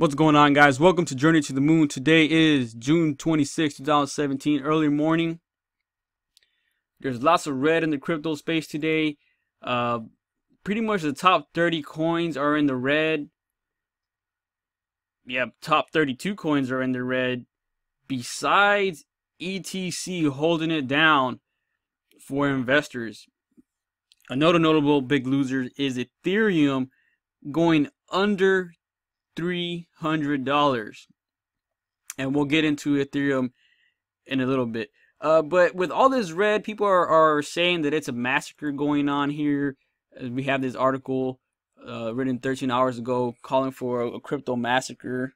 What's going on, guys? Welcome to Journey to the Moon. Today is June 26, 2017, early morning. There's lots of red in the crypto space today. Pretty much the top 30 coins are in the red. Yep, top 32 coins are in the red. Besides ETC holding it down for investors. Another notable big loser is Ethereum going under $300, and we'll get into Ethereum in a little bit. But with all this red, people are saying that it's a massacre going on here. We have this article written 13 hours ago calling for a crypto massacre,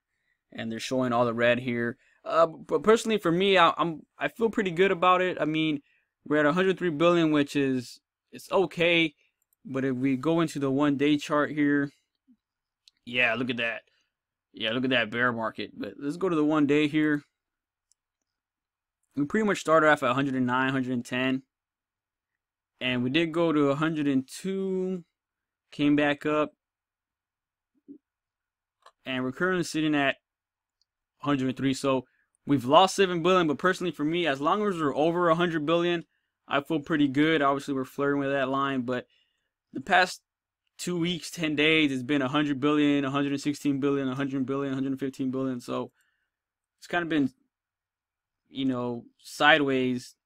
and they're showing all the red here. But personally, for me, I feel pretty good about it. I mean, we're at 103 billion, which is it's okay. But if we go into the one-day chart here, yeah, look at that. Yeah, look at that bear market. But let's go to the one day here. We pretty much started off at 109, 110. And we did go to 102. Came back up. And we're currently sitting at 103. So we've lost 7 billion. But personally for me, as long as we're over 100 billion, I feel pretty good. Obviously, we're flirting with that line. But the past 2 weeks, 10 days, it's been 100 billion, 116 billion, 100 billion, 115 billion. So it's kind of been, sideways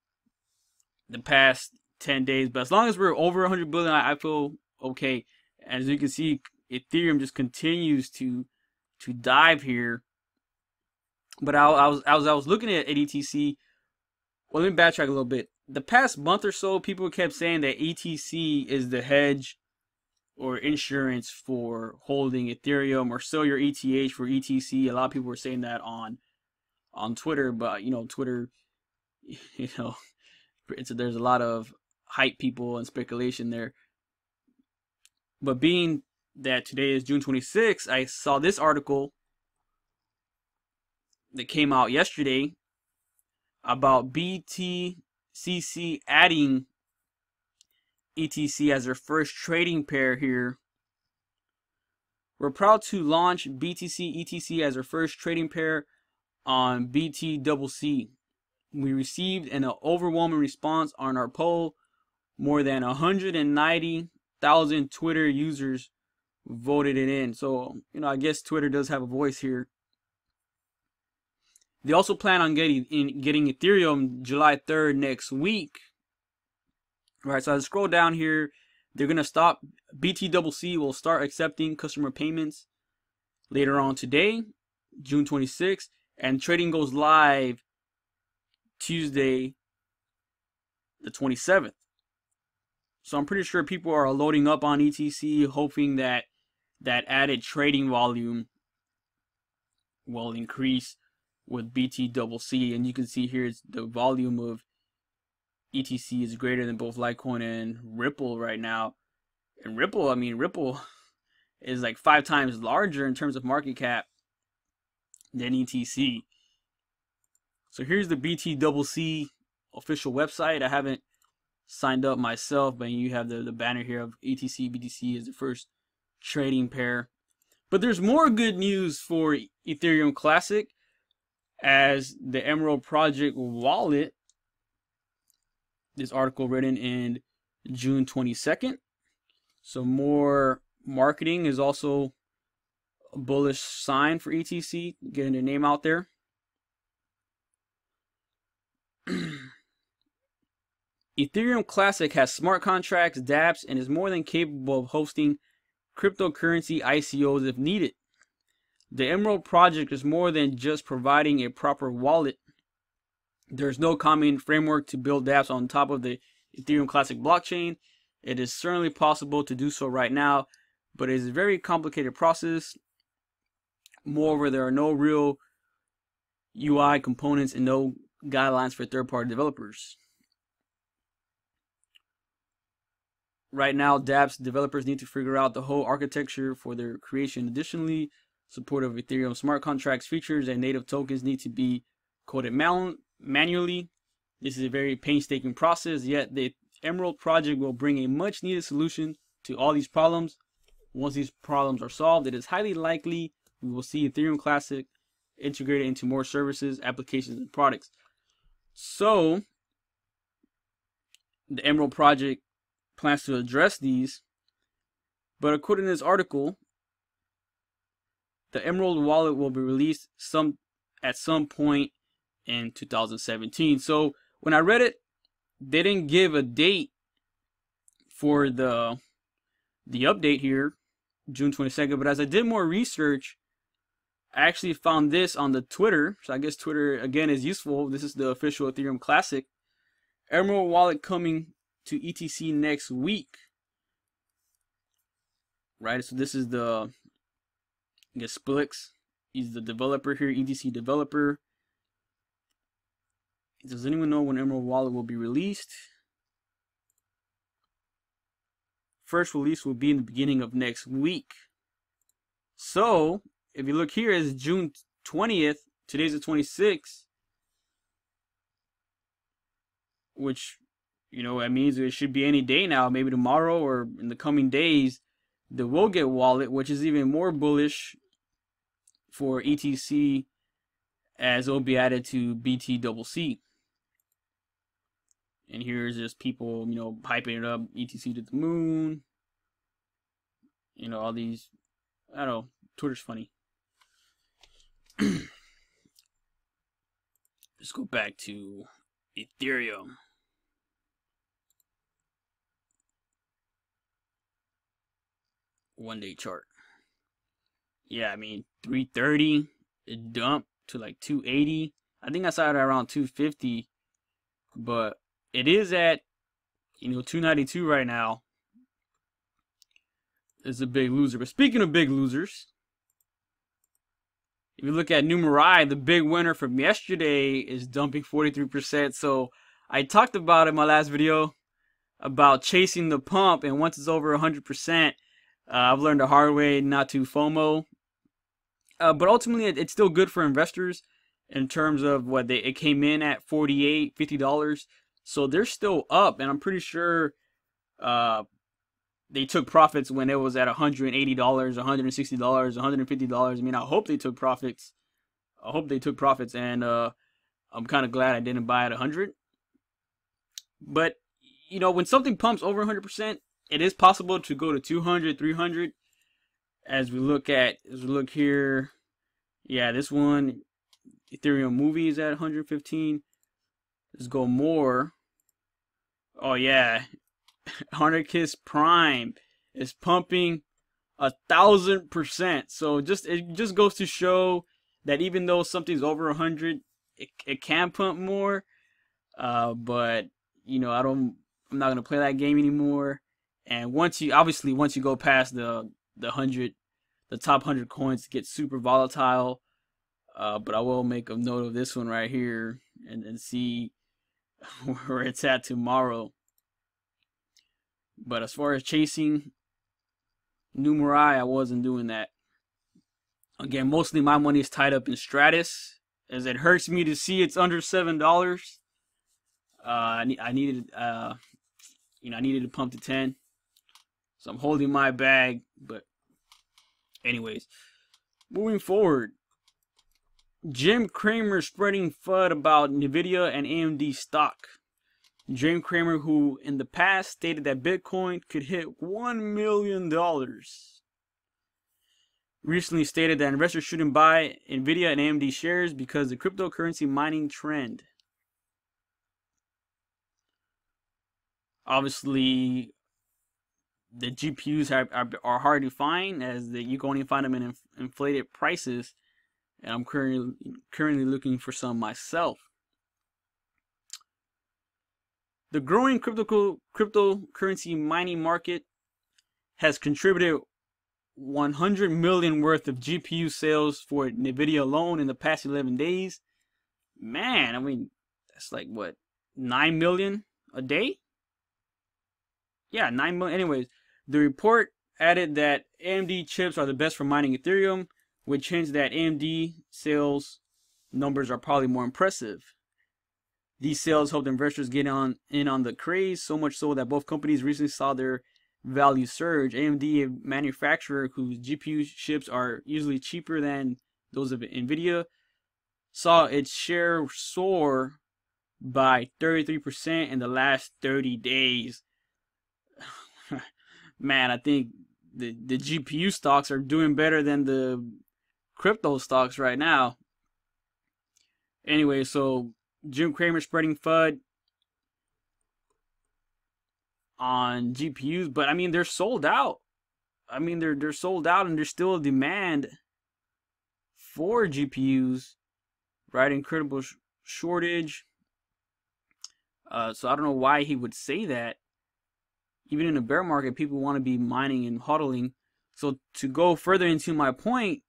the past 10 days. But as long as we're over 100 billion, I feel okay. As you can see, Ethereum just continues to dive here. But I was looking at ETC. Well, let me backtrack a little bit. The past month or so, people kept saying that ETC is the hedge or insurance for holding Ethereum, or sell your ETH for ETC. A lot of people were saying that on Twitter, but Twitter, there's a lot of hype people and speculation there. But being that today is June 26th, I saw this article that came out yesterday about BTCC adding ETC as their first trading pair here. We're proud to launch BTC ETC as our first trading pair on BTCC. We received an overwhelming response on our poll. More than 190,000 Twitter users voted it in. So, I guess Twitter does have a voice here. They also plan on getting Ethereum July 3rd next week. Alright, so I scroll down here. They're going to stop. BTCC will start accepting customer payments later on today, June 26th. And trading goes live Tuesday, the 27th. So I'm pretty sure people are loading up on ETC, hoping that that added trading volume will increase with BTCC. And you can see here it's the volume of ETC is greater than both Litecoin and Ripple right now. And Ripple is like 5 times larger in terms of market cap than ETC. So here's the BTCC official website. I haven't signed up myself, but you have the banner here of ETC. BTC is the first trading pair. But there's more good news for Ethereum Classic, as the Emerald Project wallet. This article written in June 22nd. So more marketing is also a bullish sign for ETC, getting their name out there. Ethereum Classic has smart contracts, dApps, and is more than capable of hosting cryptocurrency ICOs if needed. The Emerald Project is more than just providing a proper wallet. There's no common framework to build dApps on top of the Ethereum Classic blockchain. It is certainly possible to do so right now, but it is a very complicated process. Moreover, there are no real UI components and no guidelines for third-party developers. Right now, dApps developers need to figure out the whole architecture for their creation. Additionally, support of Ethereum smart contracts features and native tokens need to be coded manually. This is a very painstaking process, yet the Emerald Project will bring a much needed solution to all these problems. Once these problems are solved, it is highly likely we will see Ethereum Classic integrated into more services, applications, and products. So the Emerald project plans to address these, but according to this article, the Emerald wallet will be released at some point in 2017. So when I read it, they didn't give a date for the update here, June 22nd. But as I did more research, I actually found this on the Twitter. So I guess Twitter again is useful. This is the official Ethereum Classic. Emerald wallet coming to ETC next week. Right, so this is the, I guess, Splix. He's the developer here, ETC developer. Does anyone know when Emerald wallet will be released? First release will be in the beginning of next week. So if you look here, it's June 20th. Today's the 26th. Which, you know, that means it should be any day now, maybe tomorrow or in the coming days. The Will Get wallet, which is even more bullish for ETC, as it will be added to BTCC. And here's just people, you know, hyping it up, ETC to the moon. You know, all these, I don't know, Twitter's funny. Let's go back to Ethereum. One-day chart. Yeah, I mean, 330, it dumped to like 280. I think I saw it around 250, but it is at, you know, 292 right now. It's a big loser. But speaking of big losers, if you look at Numerai, the big winner from yesterday is dumping 43%. So I talked about in my last video about chasing the pump, and once it's over 100%, I've learned the hard way not to FOMO. But ultimately, it's still good for investors in terms of what it came in at $48, $50. So they're still up, and I'm pretty sure they took profits when it was at $180, $160, $150. I mean, I hope they took profits. I hope they took profits, and I'm kind of glad I didn't buy at 100. But you know, when something pumps over 100%, it is possible to go to 200, 300. As we look here, yeah, this one, Ethereum Movie is at 115. Let's go more. Oh yeah, 100Kiss Prime is pumping 1,000%. So it just goes to show that even though something's over 100, it can pump more. But you know, I'm not gonna play that game anymore. And once you go past the 100, the top 100 coins get super volatile. But I will make a note of this one right here and see where it's at tomorrow. But as far as chasing Numerai, I wasn't doing that. Again, mostly my money is tied up in Stratus, as it hurts me to see it's under $7. I needed to pump to 10. So I'm holding my bag, but anyways, moving forward. Jim Cramer spreading FUD about Nvidia and AMD stock. Jim Cramer, who in the past stated that Bitcoin could hit $1 million, recently stated that investors shouldn't buy Nvidia and AMD shares because of the cryptocurrency mining trend. Obviously, the GPUs are hard to find, as you can only find them in inflated prices, and I'm currently looking for some myself. The growing cryptocurrency mining market has contributed 100 million worth of GPU sales for Nvidia alone in the past 11 days. Man, I mean, that's like what, 9 million a day? Yeah, 9 million. Anyways, the report added that AMD chips are the best for mining Ethereum, which hints that AMD sales numbers are probably more impressive. These sales helped investors get in on the craze, so much so that both companies recently saw their value surge. AMD, a manufacturer whose GPU chips are usually cheaper than those of Nvidia, saw its share soar by 33% in the last 30 days. Man, I think the GPU stocks are doing better than the crypto stocks right now. Anyway, so Jim Cramer spreading FUD on GPUs, but I mean they're sold out. I mean they're sold out, and there's still a demand for GPUs, right? Incredible shortage. So I don't know why he would say that. Even in a bear market, people want to be mining and hodling. So to go further into my point,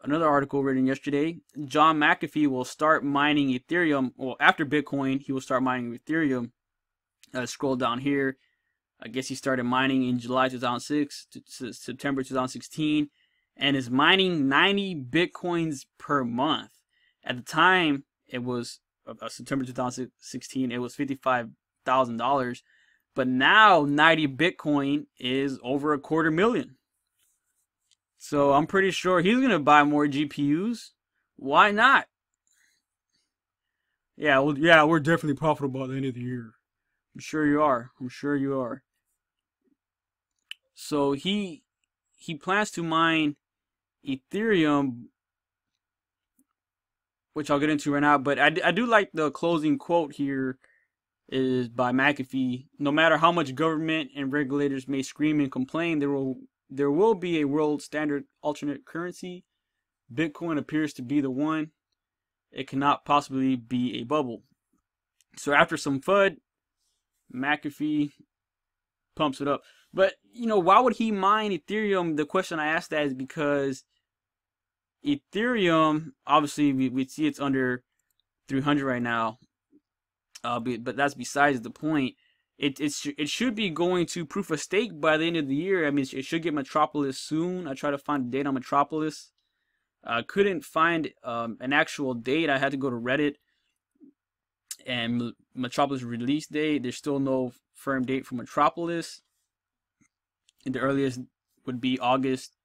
another article written yesterday, John Mcafee will start mining Ethereum. Well, after Bitcoin, he will start mining Ethereum. Scroll down here. I guess he started mining in July 2006 to September 2016, and is mining 90 Bitcoins per month. At the time, it was September 2016, it was $55,000. But now 90 Bitcoin is over $250,000. So I'm pretty sure he's going to buy more GPUs. Why not? Yeah, well, yeah, we're definitely profitable at the end of the year. I'm sure you are. I'm sure you are. So he plans to mine Ethereum, which I'll get into right now. But I do like the closing quote here is by Mcafee. No matter how much government and regulators may scream and complain, there will be a world standard alternate currency. Bitcoin appears to be the one. It cannot possibly be a bubble. So after some FUD, Mcafee pumps it up. But, you know, why would he mine Ethereum? The question I asked that is because Ethereum, obviously, we see it's under 300 right now. But that's besides the point. It should be going to proof of stake by the end of the year. I mean, it should get Metropolis soon. I tried to find a date on Metropolis. I couldn't find an actual date. I had to go to Reddit. And Metropolis release date, there's still no firm date for Metropolis. And the earliest would be August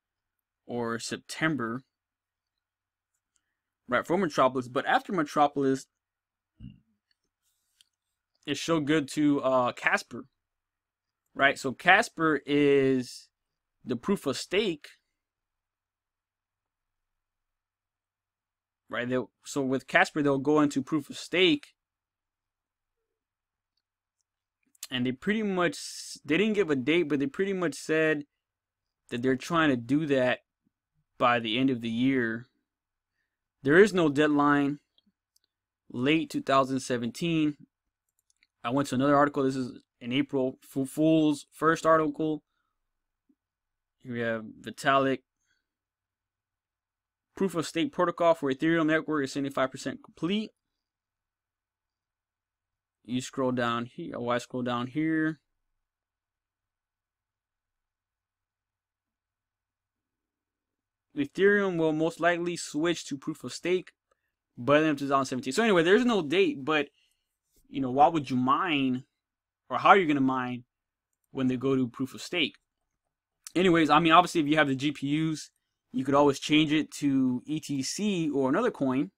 or September, right, for Metropolis. But after Metropolis, it's so good to Casper, right? So Casper is the proof of stake, right? So with Casper, they'll go into proof of stake, and they didn't give a date, but they pretty much said that they're trying to do that by the end of the year. There is no deadline. Late 2017. I went to another article. This is in April. Fool's first article. Here we have Vitalik. Proof of stake protocol for Ethereum network is 75% complete. You scroll down here. Oh, I scroll down here. Ethereum will most likely switch to proof of stake by the end of 2017. So anyway, there's no date, but you know, why would you mine, or how are you going to mine when they go to proof of stake? Anyways, I mean, obviously, if you have the GPUs, you could always change it to ETC or another coin,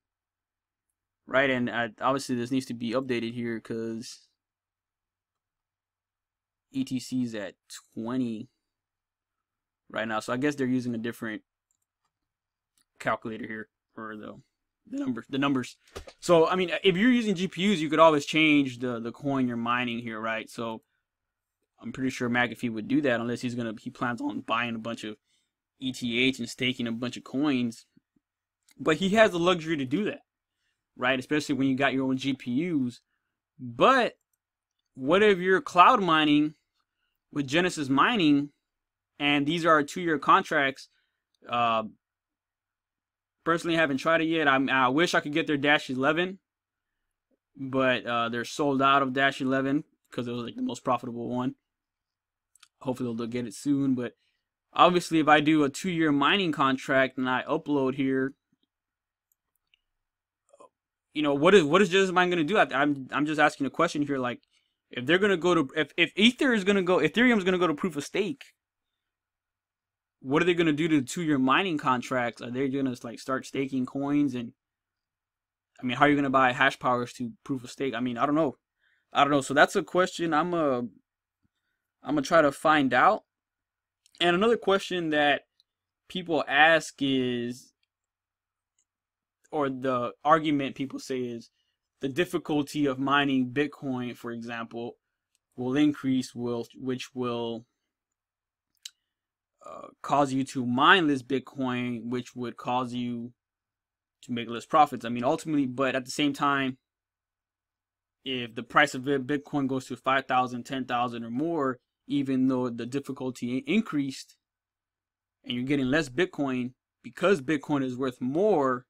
right? And obviously, this needs to be updated here because ETC is at 20 right now. So I guess they're using a different calculator here, or the numbers. So I mean, if you're using GPUs, you could always change the coin you're mining here, right? So I'm pretty sure Mcafee would do that unless he plans on buying a bunch of ETH and staking a bunch of coins. But he has the luxury to do that, right? Especially when you got your own GPUs. But what if you're cloud mining with Genesis Mining, and these are 2-year contracts? Personally, I haven't tried it yet. I wish I could get their Dash 11, but they're sold out of Dash 11 because it was like the most profitable one. Hopefully they'll get it soon. But obviously, if I do a 2-year mining contract and I upload here, you know, what is Genesis Mining going to do? I'm just asking a question here. Like, if they're gonna go to if Ethereum is gonna go to proof of stake, what are they gonna do to your mining contracts? Are they gonna like start staking coins? And I mean, how are you gonna buy hash powers to proof of stake? I mean, I don't know. So that's a question I'm gonna try to find out. And another question that people ask is, or the argument people say is, the difficulty of mining Bitcoin, for example, will increase, which will cause you to mine less Bitcoin, which would cause you to make less profits. I mean, ultimately, but at the same time, if the price of Bitcoin goes to 5,000, 10,000 or more, even though the difficulty increased and you're getting less Bitcoin, because Bitcoin is worth more,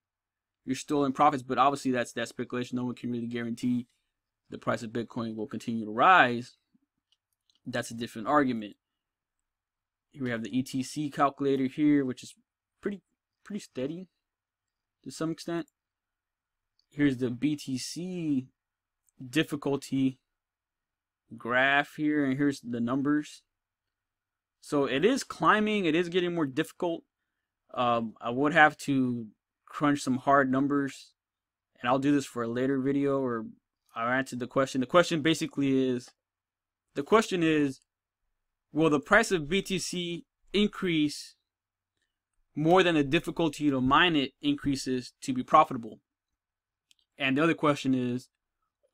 you're still in profits. But obviously that's speculation. No one can really guarantee the price of Bitcoin will continue to rise. That's a different argument. Here we have the ETC calculator here, which is pretty steady to some extent. Here's the BTC difficulty graph here, and here's the numbers. So it is climbing. It is getting more difficult. I would have to crunch some hard numbers, and I'll do this for a later video, or I'll answer the question. The question basically is, will the price of BTC increase more than the difficulty to mine it increases to be profitable? And the other question is,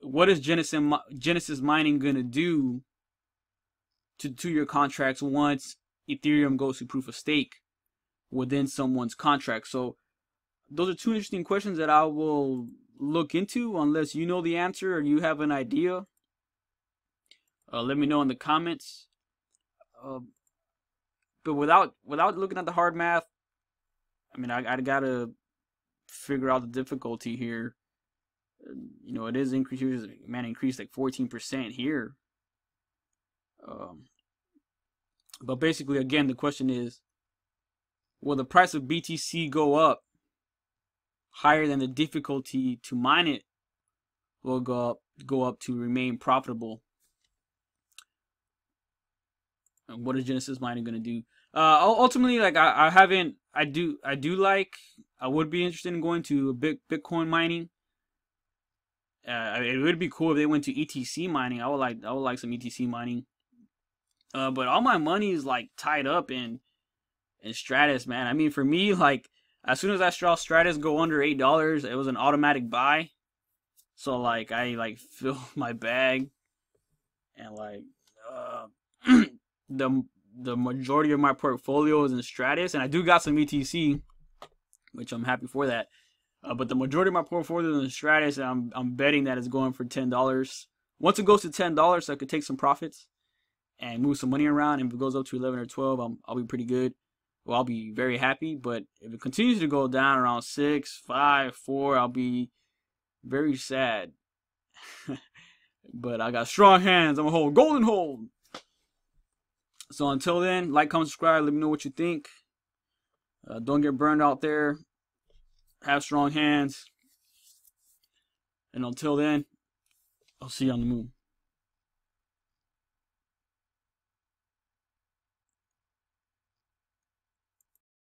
what is Genesis Mining going to do to your contracts once Ethereum goes to proof of stake within someone's contract? So those are two interesting questions that I will look into, unless you know the answer or you have an idea. Let me know in the comments. But without looking at the hard math, I mean, I gotta figure out the difficulty here. You know, it is increased. Man, increased like 14% here. But basically, again, the question is, will the price of BTC go up higher than the difficulty to mine it will go up to remain profitable? And what is Genesis Mining going to do? Ultimately, like I would be interested in going to Bitcoin mining. It would be cool if they went to ETC mining. I would like some ETC mining. But all my money is like tied up in Stratus, man. I mean, for me, like as soon as I saw Stratus go under $8, it was an automatic buy. So like I like fill my bag, and like the majority of my portfolio is in Stratus, and I do got some ETC, which I'm happy for that. But the majority of my portfolio is in Stratus, and I'm betting that it's going for $10. Once it goes to $10, I could take some profits and move some money around. And if it goes up to 11 or 12, I'll be pretty good. Well, I'll be very happy. But if it continues to go down around 6, 5, 4, I'll be very sad. But I got strong hands. I'm a hold golden hold. So until then, like, comment, subscribe. Let me know what you think. Don't get burned out there. Have strong hands. And until then, I'll see you on the moon.